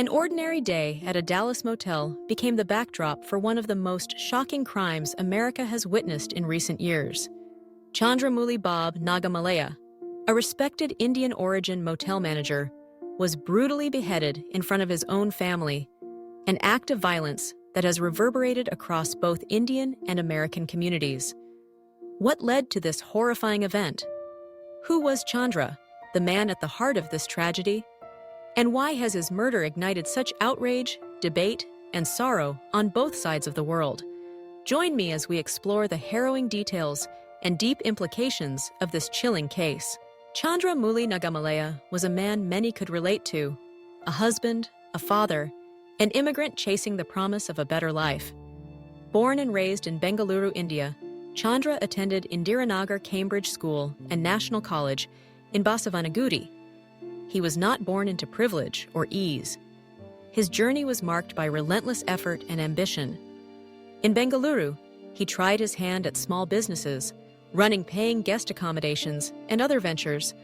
An ordinary day at a Dallas motel became the backdrop for one of the most shocking crimes America has witnessed in recent years. Chandra Mouli Nagamallaiah, a respected Indian-origin motel manager, was brutally beheaded in front of his own family, an act of violence that has reverberated across both Indian and American communities. What led to this horrifying event? Who was Chandra, the man at the heart of this tragedy? And why has his murder ignited such outrage, debate, and sorrow on both sides of the world? Join me as we explore the harrowing details and deep implications of this chilling case. Chandra Mouli Nagamallaiah was a man many could relate to, a husband, a father, an immigrant chasing the promise of a better life. Born and raised in Bengaluru, India, Chandra attended Indiranagar Cambridge School and National College in Basavanagudi. He was not born into privilege or ease. His journey was marked by relentless effort and ambition. In Bengaluru, he tried his hand at small businesses, running paying guest accommodations and other ventures,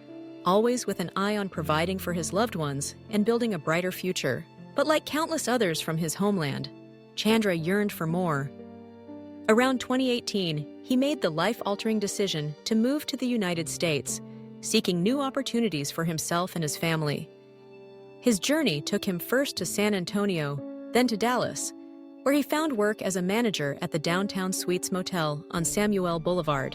always with an eye on providing for his loved ones and building a brighter future. But like countless others from his homeland, Chandra yearned for more. Around 2018, he made the life-altering decision to move to the United States, seeking new opportunities for himself and his family. His journey took him first to San Antonio, then to Dallas, where he found work as a manager at the Downtown Suites Motel on Samuell Boulevard.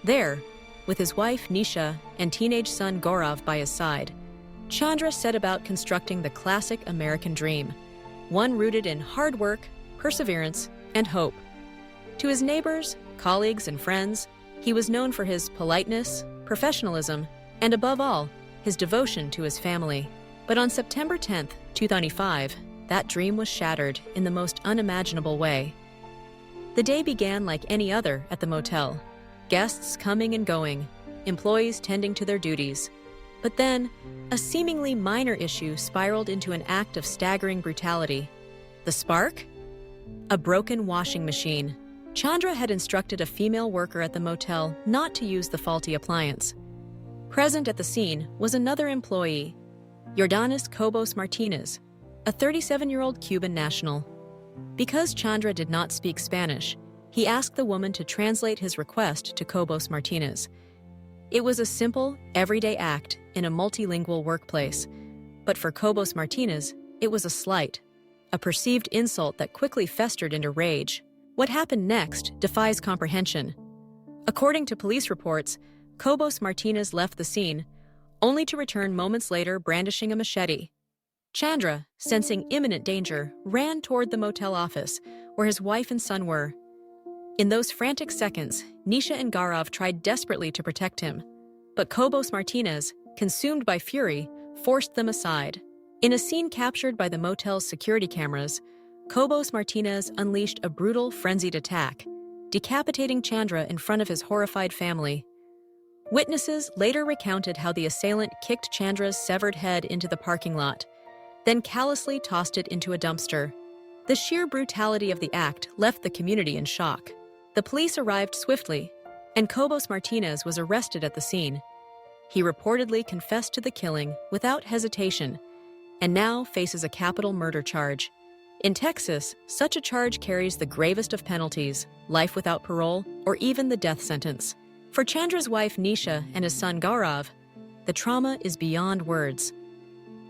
There, with his wife Nisha and teenage son Gaurav by his side, Chandra set about constructing the classic American dream, one rooted in hard work, perseverance, and hope. To his neighbors, colleagues, and friends, he was known for his politeness, professionalism, and above all, his devotion to his family. But on September 10, 2005, that dream was shattered in the most unimaginable way. The day began like any other at the motel, guests coming and going, employees tending to their duties. But then, a seemingly minor issue spiraled into an act of staggering brutality. The spark? A broken washing machine. Chandra had instructed a female worker at the motel not to use the faulty appliance. Present at the scene was another employee, Yordanis Cobos-Martinez, a 37-year-old Cuban national. Because Chandra did not speak Spanish, he asked the woman to translate his request to Cobos-Martinez. It was a simple, everyday act in a multilingual workplace, but for Cobos-Martinez, it was a slight, a perceived insult that quickly festered into rage. What happened next defies comprehension. According to police reports, Cobos-Martinez left the scene, only to return moments later brandishing a machete. Chandra, sensing imminent danger, ran toward the motel office, where his wife and son were. In those frantic seconds, Nisha and Gaurav tried desperately to protect him, but Cobos-Martinez, consumed by fury, forced them aside. In a scene captured by the motel's security cameras, Cobos-Martinez unleashed a brutal, frenzied attack, decapitating Chandra in front of his horrified family. Witnesses later recounted how the assailant kicked Chandra's severed head into the parking lot, then callously tossed it into a dumpster. The sheer brutality of the act left the community in shock. The police arrived swiftly, and Cobos-Martinez was arrested at the scene. He reportedly confessed to the killing without hesitation, and now faces a capital murder charge. In Texas, such a charge carries the gravest of penalties, life without parole, or even the death sentence. For Chandra's wife Nisha and his son Gaurav, the trauma is beyond words.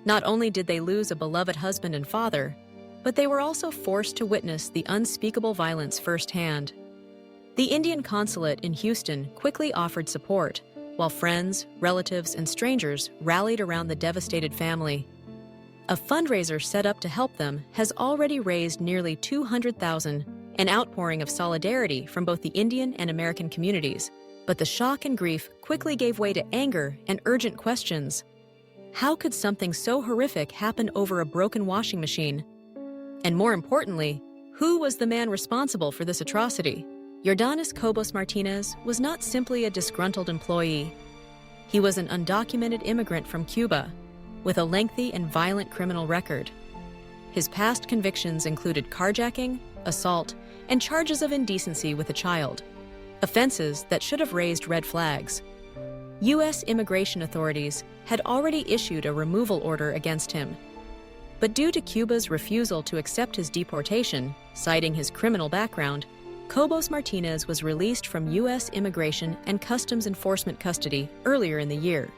Not only did they lose a beloved husband and father, but they were also forced to witness the unspeakable violence firsthand. The Indian consulate in Houston quickly offered support, while friends, relatives, and strangers rallied around the devastated family. A fundraiser set up to help them has already raised nearly $200,000, an outpouring of solidarity from both the Indian and American communities. But the shock and grief quickly gave way to anger and urgent questions. How could something so horrific happen over a broken washing machine? And more importantly, who was the man responsible for this atrocity? Yordanis Cobos-Martinez was not simply a disgruntled employee. He was an undocumented immigrant from Cuba, with a lengthy and violent criminal record. His past convictions included carjacking, assault, and charges of indecency with a child, offenses that should have raised red flags. U.S. immigration authorities had already issued a removal order against him. But due to Cuba's refusal to accept his deportation, citing his criminal background, Cobos-Martinez was released from U.S. Immigration and Customs Enforcement custody earlier in the year.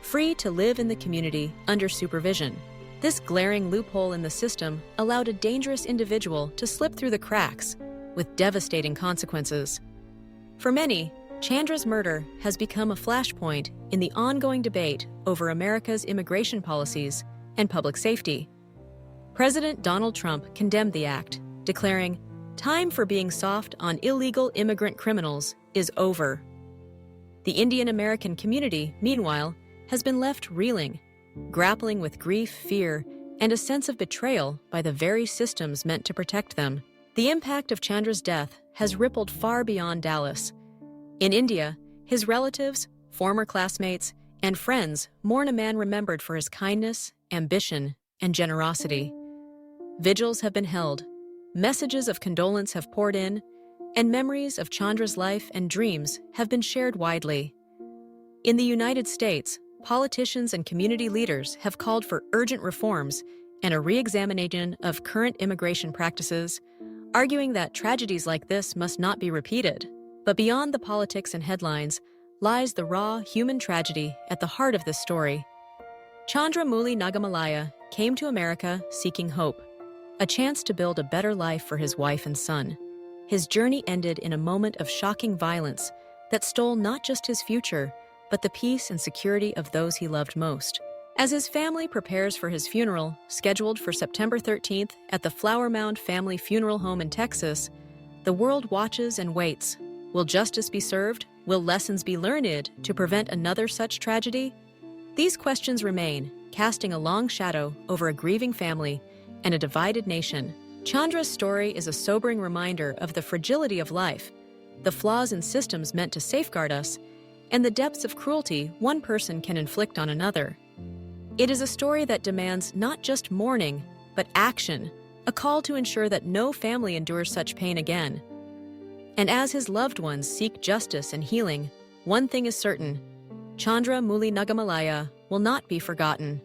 Free to live in the community under supervision, this glaring loophole in the system allowed a dangerous individual to slip through the cracks, with devastating consequences. For many, Chandra's murder has become a flashpoint in the ongoing debate over America's immigration policies and public safety. President Donald Trump condemned the act, declaring, "Time for being soft on illegal immigrant criminals is over." The Indian American community, meanwhile, has been left reeling, grappling with grief, fear, and a sense of betrayal by the very systems meant to protect them. The impact of Chandra's death has rippled far beyond Dallas. In India, his relatives, former classmates, and friends mourn a man remembered for his kindness, ambition, and generosity. Vigils have been held, messages of condolence have poured in, and memories of Chandra's life and dreams have been shared widely. In the United States, politicians and community leaders have called for urgent reforms and a re-examination of current immigration practices, arguing that tragedies like this must not be repeated. But beyond the politics and headlines lies the raw human tragedy at the heart of this story. Chandra Mouli Nagamallaiah came to America seeking hope, a chance to build a better life for his wife and son. His journey ended in a moment of shocking violence that stole not just his future, but the peace and security of those he loved most. As his family prepares for his funeral, scheduled for September 13th at the Flower Mound Family Funeral Home in Texas, the world watches and waits. Will justice be served? Will lessons be learned to prevent another such tragedy? These questions remain, casting a long shadow over a grieving family and a divided nation. Chandra's story is a sobering reminder of the fragility of life, the flaws in systems meant to safeguard us, and the depths of cruelty one person can inflict on another. It is a story that demands not just mourning, but action, a call to ensure that no family endures such pain again. And as his loved ones seek justice and healing, one thing is certain: Chandra Mouli Nagamallaiah will not be forgotten.